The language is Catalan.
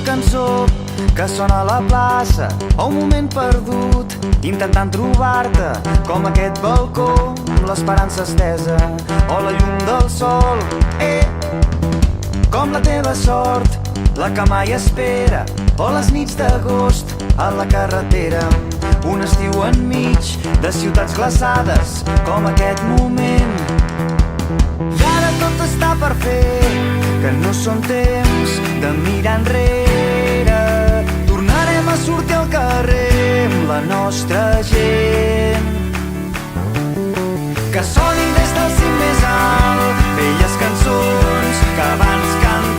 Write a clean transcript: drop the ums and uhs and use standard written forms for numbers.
Cançó que sona a la plaça o un moment perdut intentant trobar-te, com aquest balcó amb l'esperança estesa o la llum del sol, com la teva sort, la que mai espera, o les nits d'agost a la carretera, un estiu enmig de ciutats glaçades com aquest moment. I ara tot està per fer, que no són temps de mirar enrere. Tornarem a sortir al carrer amb la nostra gent. Que sonin